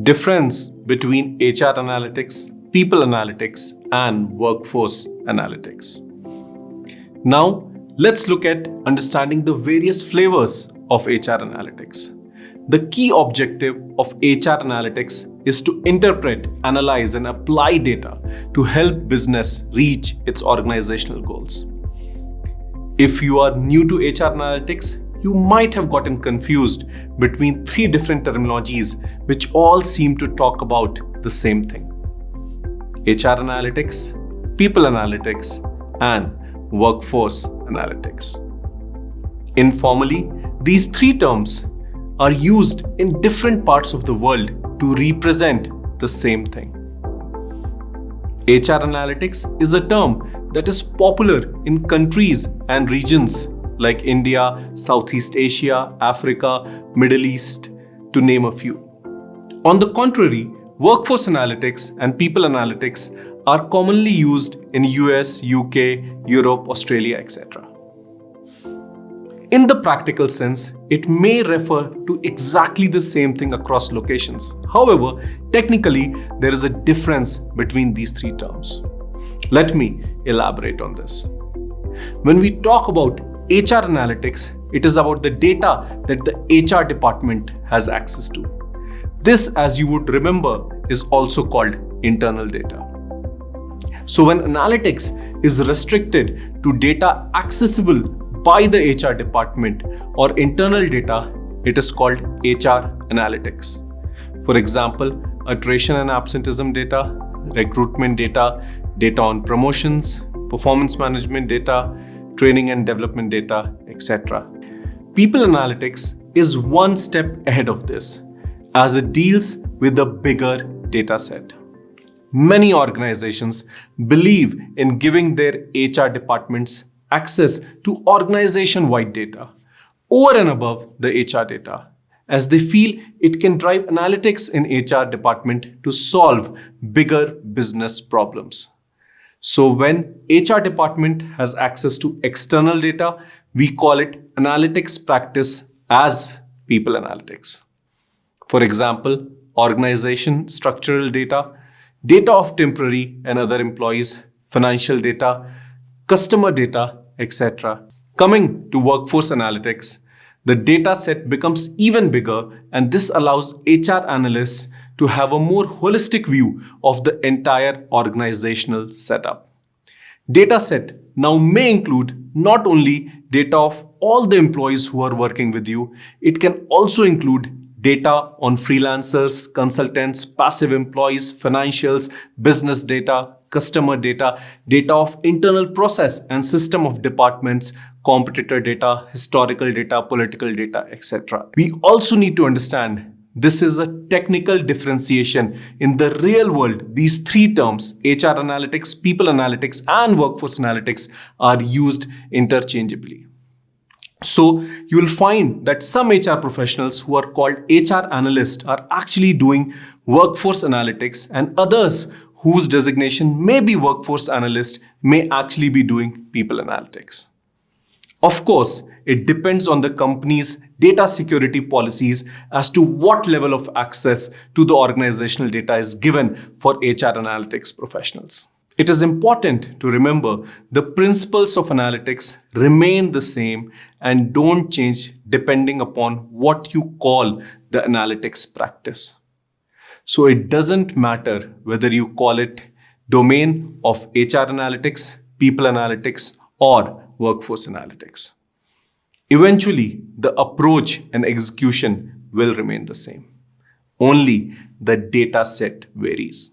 Difference between HR analytics, people analytics, and workforce analytics. Now, let's look at understanding the various flavors of HR analytics. The key objective of HR analytics is to interpret, analyze, and apply data to help business reach its organizational goals. If you are new to HR analytics, you might have gotten confused between three different terminologies which all seem to talk about the same thing: HR analytics, people analytics, and workforce analytics. Informally, these three terms are used in different parts of the world to represent the same thing. HR analytics is a term that is popular in countries and regions like India, Southeast Asia, Africa, Middle East, to name a few. On the contrary, workforce analytics and people analytics are commonly used in US, UK, Europe, Australia, etc. In the practical sense, it may refer to exactly the same thing across locations. However, technically, there is a difference between these three terms. Let me elaborate on this. When we talk about HR analytics, it is about the data that the HR department has access to. This, as you would remember, is also called internal data. So when analytics is restricted to data accessible by the HR department or internal data, it is called HR analytics. For example, attrition and absenteeism data, recruitment data, data on promotions, performance management data, training and development data, etc. People analytics is one step ahead of this, as it deals with a bigger data set. Many organizations believe in giving their HR departments access to organization-wide data over and above the HR data, as they feel it can drive analytics in HR department to solve bigger business problems. So when HR department has access to external data, we call it analytics practice as people analytics. For example, organization structural data, data of temporary and other employees, financial data, customer data, etc. Coming to workforce analytics, the data set becomes even bigger, and this allows HR analysts to have a more holistic view of the entire organizational setup. Data set now may include not only data of all the employees who are working with you, it can also include data on freelancers, consultants, passive employees, financials, business data, customer data, data of internal process and system of departments, competitor data, historical data, political data, etc. We also need to understand this is a technical differentiation. In the real world, these three terms, HR analytics, people analytics, and workforce analytics, are used interchangeably. So you will find that some HR professionals who are called HR analysts are actually doing workforce analytics, and others whose designation may be workforce analyst may actually be doing people analytics. Of course, it depends on the company's data security policies as to what level of access to the organizational data is given for HR analytics professionals. It is important to remember the principles of analytics remain the same and don't change depending upon what you call the analytics practice. So it doesn't matter whether you call it domain of HR analytics, people analytics, or workforce analytics. Eventually, the approach and execution will remain the same. Only the data set varies.